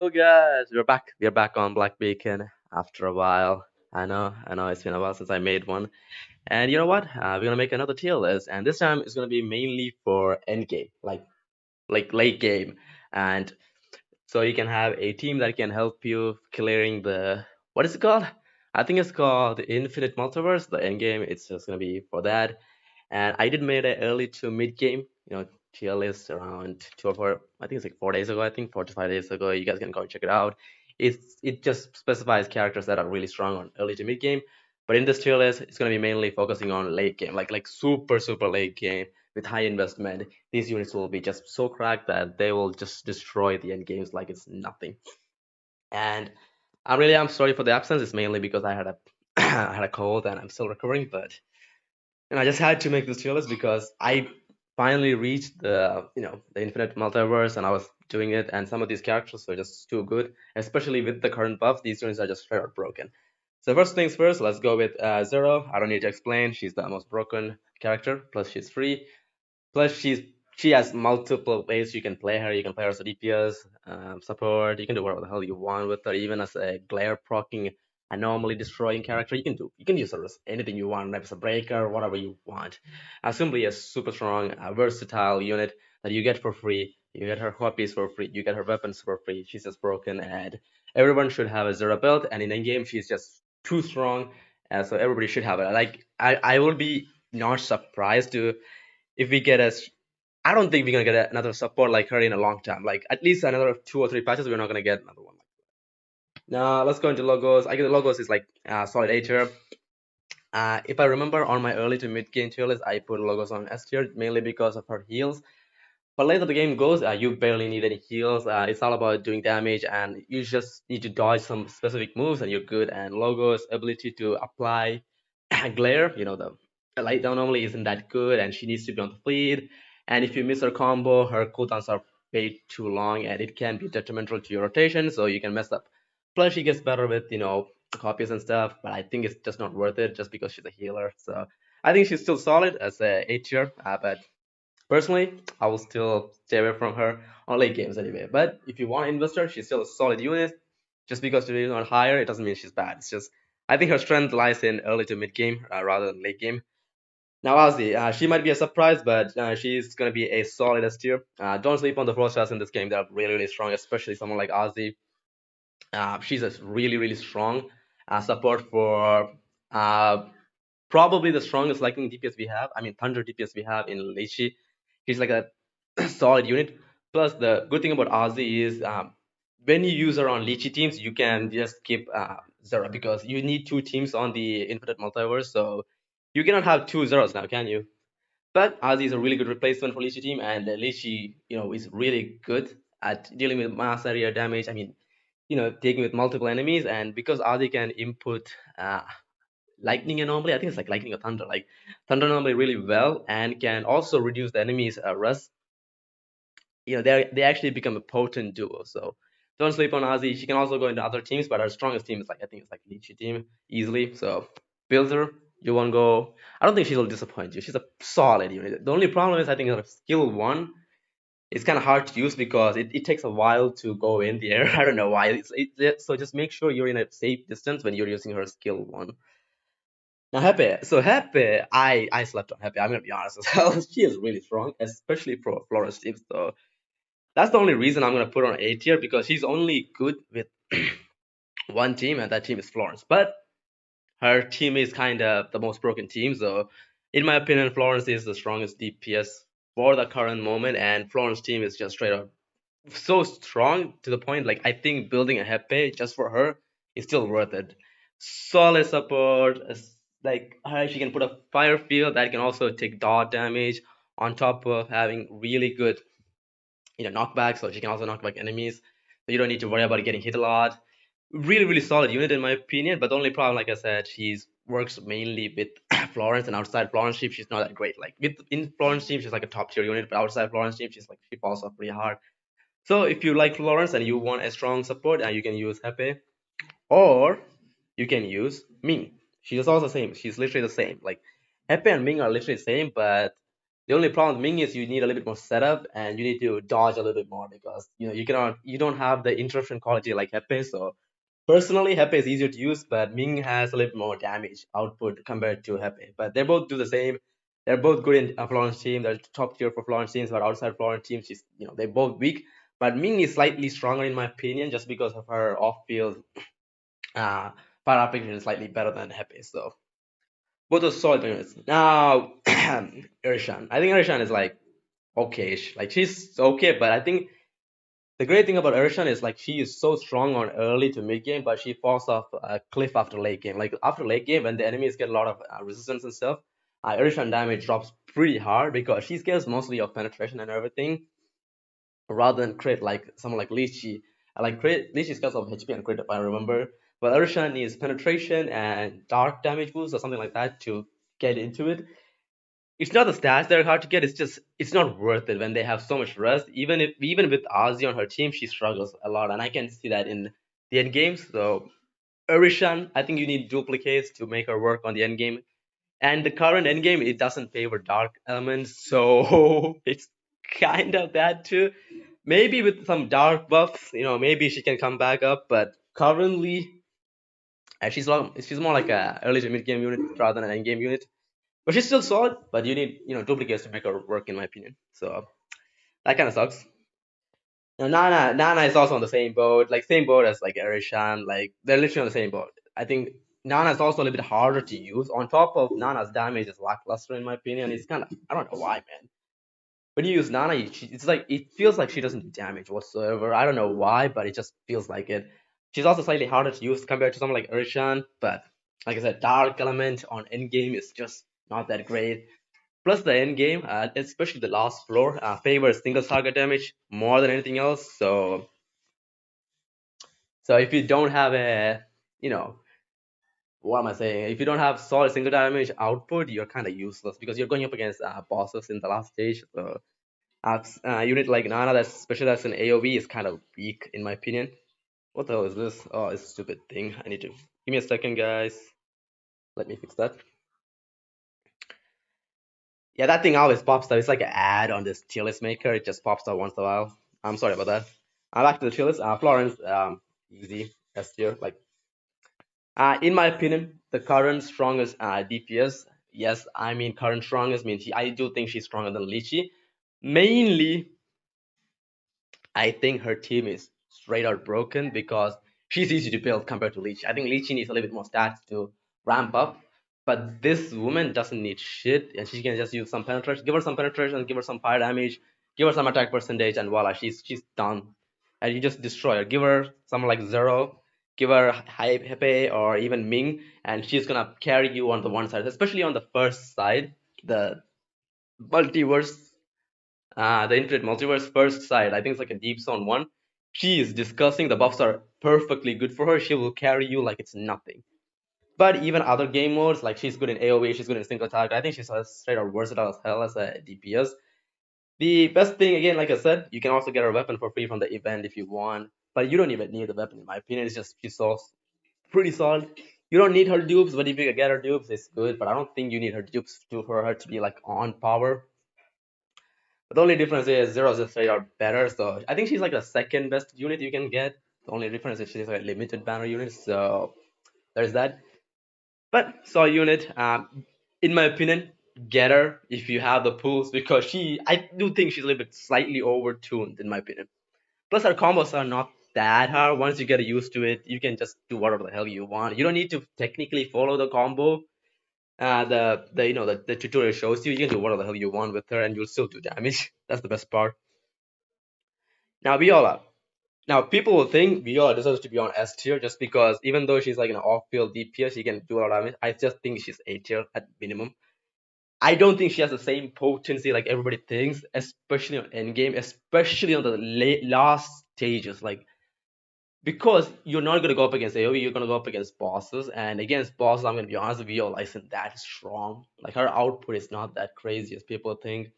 Oh guys, we're back. We're back on Black Beacon after a while. I know it's been a while since I made one. And you know what? We're gonna make another tier list, and this time it's gonna be mainly for end game, like late game. And so you can have a team that can help you clearing the what is it called? I think it's called the Infinite Multiverse. The end game, it's just gonna be for that. And I did made an early to mid game, tier list around 2 or 4, I think it's like 4 days ago, I think 4 to 5 days ago. You guys can go check it out. It just specifies characters that are really strong on early to mid game. But in this tier list, it's gonna be mainly focusing on late game, like super late game with high investment. These units will be just so cracked that they will just destroy the end games like it's nothing. And I'm sorry for the absence. It's mainly because I had a I had a cold and I'm still recovering, but I just had to make this tier list because I finally reached the infinite multiverse and I was doing it, and some of these characters are just too good, especially with the current buff. These units are just straight out broken. So first things first, let's go with Zero. I don't need to explain. She's the most broken character. Plus she's free. Plus, she has multiple ways you can play her. You can play her as a DPS, support. You can do whatever the hell you want with her, even as a glare proccing, anomaly destroying character. You can use her as anything you want, maybe as a breaker, whatever you want. Simply a super strong, versatile unit that you get for free. You get her copies for free. You get her weapons for free. She's just broken, and everyone should have a Zero build. And in game, she's just too strong, so everybody should have it. Like I will be not surprised to if we get a I don't think we're gonna get another support like her in a long time. Like at least another 2 or 3 patches, we're not gonna get another one. Now let's go into logos. I get the logos is like solid A tier. If I remember on my early to mid game tier list, I put logos on S tier mainly because of her heals. But later the game goes, you barely need any heals. It's all about doing damage, and you just need to dodge some specific moves, and you're good. And logos ability to apply glare, the light down normally isn't that good, and she needs to be on the fleet. And if you miss her combo, her cooldowns are way too long, and it can be detrimental to your rotation, so you can mess up. Plus, she gets better with copies and stuff, but I think it's just not worth it just because she's a healer. So I think she's still solid as a A tier, but personally, I will still stay away from her on late games anyway. But if you want to invest her, she's still a solid unit. Just because she's not higher, it doesn't mean she's bad. It's just I think her strength lies in early to mid game rather than late game. Now, Ozzy, she might be a surprise, but she's going to be a solid S tier. Don't sleep on the floor stars in this game. They're really strong, especially someone like Ozzy. She's a really strong support for uh, probably the strongest lightning DPS we have. I mean, thunder DPS we have in Leishi. He's like a solid unit. Plus, the good thing about Ozzy is when you use her on Lychee teams, you can just keep Zera because you need two teams on the Infinite Multiverse. So you cannot have two Zeros now, can you? But Ozzy is a really good replacement for Lychee team, and Lychee, is really good at dealing with mass area damage. I mean, taking with multiple enemies, and because Ozzy can input lightning anomaly, I think it's like lightning or thunder, like thunder anomaly really well, and can also reduce the enemy's rust. They actually become a potent duo. So don't sleep on Ozzy. She can also go into other teams, but her strongest team is like I think it's like Lychee team easily. So build her. You won't go. I don't think she'll disappoint you. She's a solid unit. The only problem is I think her skill one is kind of hard to use because it takes a while to go in the air. I don't know why. So just make sure you're in a safe distance when you're using her skill one. Now Happy, so Happy, I slept on Happy. I'm gonna be honest as hell. She is really strong, especially for Florence team. So that's the only reason I'm gonna put her on A tier because she's only good with one team, and that team is Florence. But her team is kind of the most broken team. So in my opinion, Florence is the strongest DPS for the current moment, and Florence team is just straight up so strong to the point like I think building a Hepe just for her is still worth it. Solid support, like she can put a fire field that can also take dot damage on top of having really good knockback, so she can also knock back enemies. So you don't need to worry about getting hit a lot. Really solid unit in my opinion, but the only problem, like I said, she's works mainly with Florence, and outside Florence team she's not that great. Like in Florence team she's like a top tier unit, but outside Florence team she falls off pretty hard. So if you like Florence and you want a strong support, you can use Hepe, or you can use Ming. She's also the same. She's literally the same. Like Hepe and Ming are literally the same, but The only problem with Ming is you need a little bit more setup and you need to dodge a little bit more because you don't have the interruption quality like Hepe. So personally, Hepe is easier to use, but Ming has a little more damage output compared to Hepe. But they both do the same. They're both good in Florence team. They're top tier for Florence teams, but outside Florence teams, they're both weak. But Ming is slightly stronger in my opinion, just because of her off-field uh, fire application is slightly better than Hepe. So both are solid units. Now, Urshan. I think Urshan is like okay-ish. Like she's okay, but I think the great thing about Urshan is like she is so strong on early to mid game, but she falls off a cliff after late game. Like after late game, when the enemies get a lot of resistance and stuff, Urshan damage drops pretty hard because she scares mostly of penetration and everything, rather than crit like someone like Lychee. Like crit, Lychee scares of HP and crit if I remember. But Urshan needs penetration and dark damage boost or something like that to get into it. It's not the stats that are hard to get. It's just it's not worth it when they have so much rest. Even with Ozzy on her team, she struggles a lot, and I can see that in the end games. So Orishan, I think you need duplicates to make her work on the end game. And the current end game, it doesn't favor dark elements, so it's kind of bad too. Maybe with some dark buffs, maybe she can come back up. But currently, she's more like a early to mid game unit rather than an end game unit. But she's still solid, but you need, duplicates to make her work, in my opinion. So that kind of sucks. Now, Nana is also on the same boat, like same boat as like Erishan. Like they're literally on the same boat. I think Nana is also a little bit harder to use. On top of Nana's damage is lackluster, in my opinion. It's kind of I don't know why, man. When you use Nana, it's like it feels like she doesn't do damage whatsoever. I don't know why, but it just feels like it. She's also slightly harder to use compared to someone like Erishan, but like I said, Dark Element on endgame is just not that great. Plus the end game, especially the last floor, favors single target damage more than anything else. So if you don't have you know, what am I saying? If you don't have solid single damage output, you're kind of useless because you're going up against bosses in the last stage. So unit like Nana, that's especially that's an AOV, is kind of weak in my opinion. What the hell is this? Oh, it's a stupid thing. I need to give me a second, guys. Let me fix that. Yeah, that thing always pops up. It's like an ad on this tier list maker. It just pops up once in a while. I'm sorry about that. Back to the tier list. Florence, easy S tier. Like, in my opinion, the current strongest DPS. Yes, I mean current strongest means I do think she's stronger than Lychee. Mainly I think her team is straight out broken because she's easy to build compared to Leech. I think Leech needs a little bit more stats to ramp up, but this woman doesn't need shit, and she can just use some penetration. Give her some penetration, give her some fire damage, give her some attack percentage, and voila, she's done. And you just destroy her. Give her someone like Zero, give her Hepe or even Ming, and she's gonna carry you on the one side, especially on the first side, the multiverse the Infinite Multiverse first side. I think it's like a Deep Zone 1. She is disgusting. The buffs are perfectly good for her. She will carry you like it's nothing. But even other game modes, like she's good in AoE, she's good in single target. I think she's straight out versatile as hell as a DPS. The best thing, again, like I said, you can also get her weapon for free from the event if you want. But you don't even need the weapon, in my opinion. It's just she's so pretty solid. You don't need her dupes, but if you can get her dupes, it's good. But I don't think you need her dupes for her to be like on power. But the only difference is Zero's just straight out better. So I think she's like the second best unit you can get. The only difference is she's like a limited banner unit. So there's that. But Saw unit, in my opinion, get her if you have the pools because I do think she's a little bit slightly overtuned in my opinion. Plus her combos are not that hard. Once you get used to it, you can just do whatever the hell you want. You don't need to technically follow the combo. The tutorial shows you can do whatever the hell you want with her and you'll still do damage. That's the best part. Now Viola. Now people will think Viola deserves to be on S tier just because even though she's like an off-field DPS, she can do a lot of damage. I just think she's A tier at minimum. I don't think she has the same potency like everybody thinks, especially on endgame, especially on the last stages. Like because you're not gonna go up against AoE, you're gonna go up against bosses, and against bosses, I'm gonna be honest, Viola isn't that strong. Like her output is not that crazy as people think.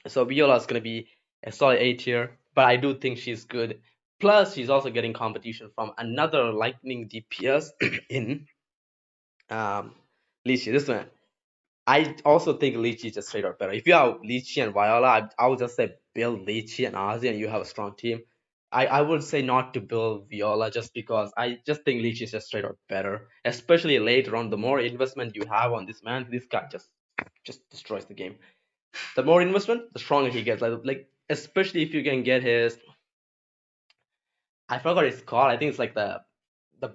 So Viola is going to be a solid A tier, but I do think she's good. Plus, she's also getting competition from another Lightning DPS in um, Lishi. This one. I also think Lychee is just straight up better. If you have Lychee and Viola, I would just say build Lychee and Ozzy and you have a strong team. I would say not to build Viola just because I just think Lychee is just straight up better. Especially later on, the more investment you have on this man, this guy just destroys the game. The more investment, the stronger he gets. Like especially if you can get his I forgot what it's called. I think it's like the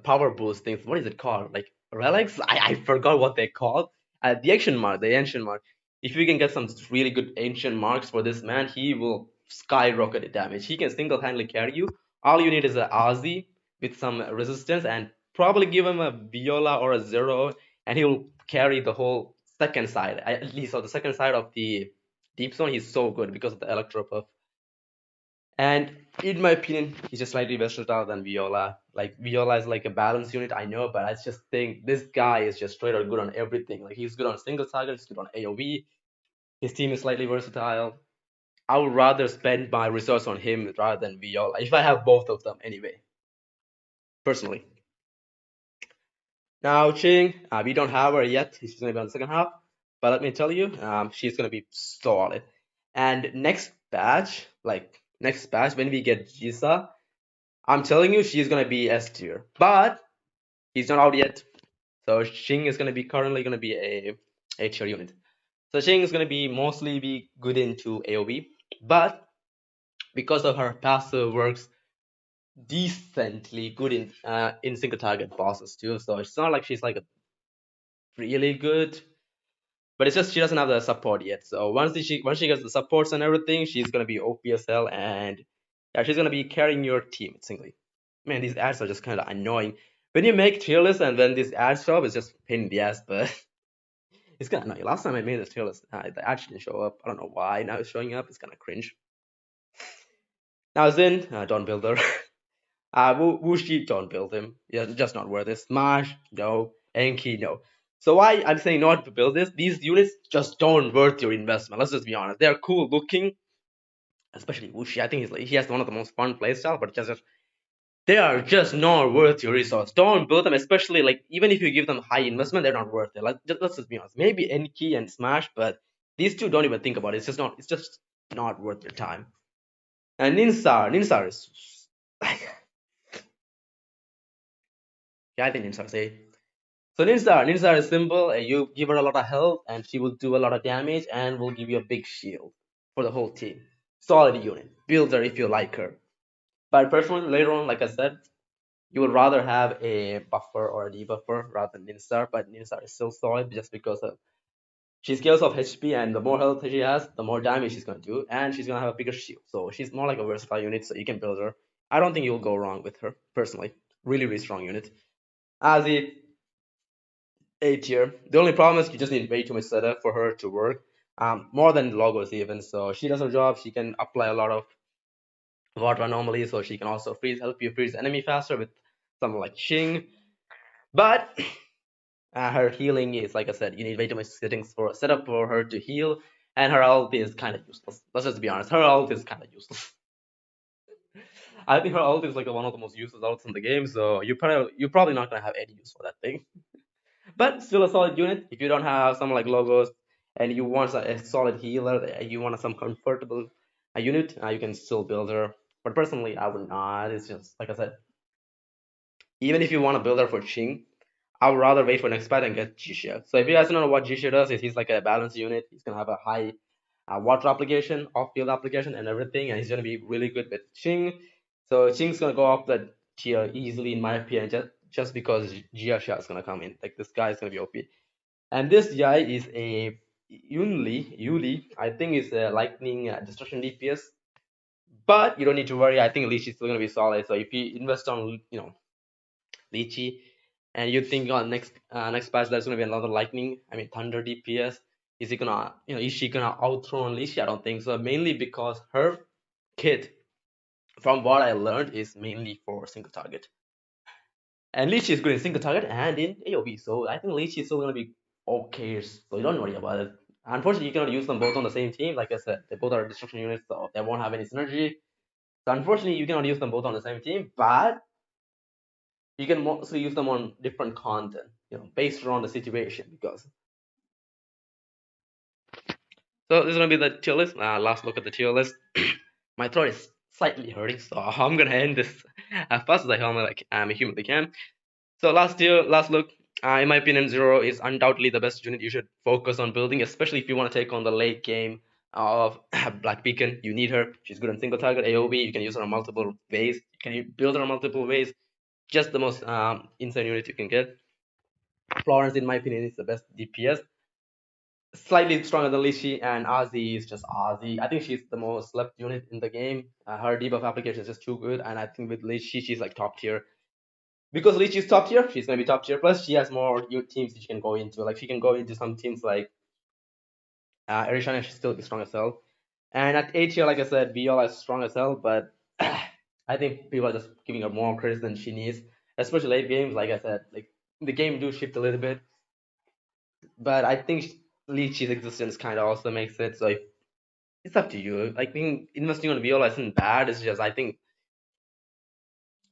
power boost things. What is it called? Like relics? I forgot what they called. The ancient mark. The ancient mark. If you can get some really good ancient marks for this man, he will skyrocket the damage. He can single-handedly carry you. All you need is a Ozzy with some resistance and probably give him a Viola or a Zero, and he will carry the whole second side. At least on the second side of the deep zone, he's so good because of the electro buff. And in my opinion, he's just slightly versatile than Viola. Like Viola is like a balance unit, I know, but I just think this guy is just straight out good on everything. Like he's good on single target, he's good on AoE. His team is slightly versatile. I would rather spend my resource on him rather than Viola if I have both of them anyway. Personally. Now Ching, we don't have her yet. She's gonna be on the second half, but let me tell you, she's gonna be solid. And next batch, when we get Jisa, I'm telling you, she's gonna be S tier, but he's not out yet. So Xing is gonna be currently gonna be a tier unit. So Xing is gonna be mostly be good into AoE, but because of her passive works decently good in single target bosses too. So it's not like she's like a really good, but it's just she doesn't have the support yet. So once she gets the supports and everything, she's gonna be OPSL and yeah, she's gonna be carrying your team singly. Man, these ads are just kind of annoying. When you make tier list and then this ad show up, it's just a pain in the ass, but it's kind of annoying. Last time I made this tier list, the ad didn't show up. I don't know why. Now it's showing up. It's kind of cringe. Now Zin, don't build her. Wushi, don't build him. Yeah, just not worth it. Smash, no. Enki, no. So why I'm saying not to build this? These units just don't worth your investment. Let's just be honest. They're cool looking, especially Wushi. I think he has one of the most fun playstyle, but just they are just not worth your resource. Don't build them, especially like even if you give them high investment, they're not worth it. Like let's just be honest. Maybe Enki and Smash, but these two don't even think about it. It's just not. It's just not worth your time. And Ninsar is like yeah, I think Ninsar is A. So Ninsar is simple. You give her a lot of health, and she will do a lot of damage, and will give you a big shield for the whole team. Solid unit. Build her if you like her. But personally, later on, like I said, you would rather have a buffer or a debuffer rather than Ninstar. But Ninstar is still solid just because of she scales off HP, and the more health she has, the more damage she's going to do, and she's going to have a bigger shield. So she's more like a versatile unit, so you can build her. I don't think you'll go wrong with her personally. Really, really strong unit. As it A tier. The only problem is you just need way too much setup for her to work. More than logos even. So she does her job. She can apply a lot of water anomalies, so she can also help you freeze enemy faster with something like Xing. But her healing is like I said, you need way too much settings for setup for her to heal, and her ult is kind of useless. Let's just be honest. Her ult is kind of useless. I think her ult is like one of the most useless ults in the game. So you're probably not gonna have any use for that thing. But still a solid unit. If you don't have someone like Logos and you want a solid healer, you want some comfortable unit, you can still build her. But personally, I would not. It's just like I said, even if you want to build her for Ching, I would rather wait for next patch and get Jisha. So if you guys don't know what Jisha does, is he's like a balance unit. He's gonna have a high water application, off-field application, and everything, and he's gonna be really good with Ching. So Ching's gonna go up the tier easily in my opinion, just because Jisha is gonna come in. Like this guy is gonna be OP. And this guy is a Yuli, I think is a lightning destruction DPS. But you don't need to worry. I think Leech is still gonna be solid. So if you invest on Lychee, and you think on next patch there's gonna be another lightning, I mean thunder DPS, is she gonna outrun Lychee? I don't think so. Mainly because her kit, from what I learned, is mainly for single target. And Lychee is good in single target and in AoE, so I think Lychee is still gonna be okay. So you don't worry about it. Unfortunately, you cannot use them both on the same team. Like I said, they both are destruction units, so they won't have any synergy. So unfortunately, you cannot use them both on the same team. But you can mostly use them on different content, based around the situation. Because So this is gonna be the tier list. Last look at the tier list. My throat is slightly hurting, so I'm gonna end this as fast as I humanly can. So last look. In my opinion, Zero is undoubtedly the best unit you should focus on building, especially if you want to take on the late game of Black Beacon. You need her. She's good on single target AOB. You can use her on multiple ways. You can build her on multiple ways. Just the most insane unit you can get. Florence, in my opinion, is the best DPS. Slightly stronger than Lishi, and Ozzy is just Ozzy. I think she's the most slept unit in the game. Her debuff application is just too good, and I think with Lishi, she's like top tier. Because Lichi is top tier, she's gonna be top tier. Plus, she has more teams she can go into. Like she can go into some teams like Erishana, she's still be strong as hell. And at A tier, like I said, Viola is strong as hell, but I think people are just giving her more credit than she needs, especially late games. Like I said, like the game do shift a little bit, but I think Lichi's existence kind of also makes it. So it's up to you. I think investing on Viola isn't bad. It's just I think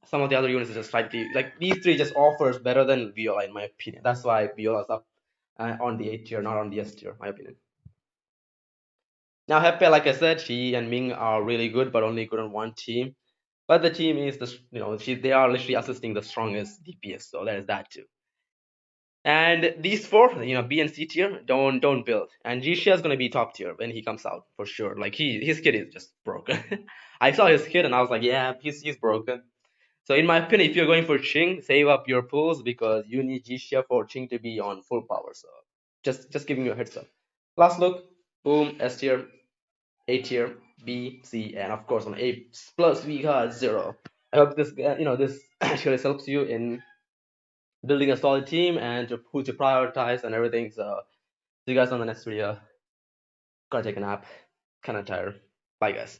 some of the other units are just slightly like these three just offers better than Viola in my opinion. That's why Viola's up on the A tier, not on the S tier, my opinion. Now Hepe, like I said, she and Ming are really good, but only good on one team. But the team is they are literally assisting the strongest DPS, so there's that too. And these four, B and C tier, don't build. And Jisha is gonna be top tier when he comes out for sure. Like his kid is just broken. I saw his kid and I was like, yeah, he's broken. So in my opinion, if you're going for Ching, save up your pools because you need Jisha for Ching to be on full power. So just giving you a heads up. Last look, boom, S tier, A tier, B, C, and of course on A plus we got zero. I hope this actually helps you in building a solid team and who to prioritize and everything. So see you guys on the next video. Gotta take a nap. Kinda tired. Bye guys.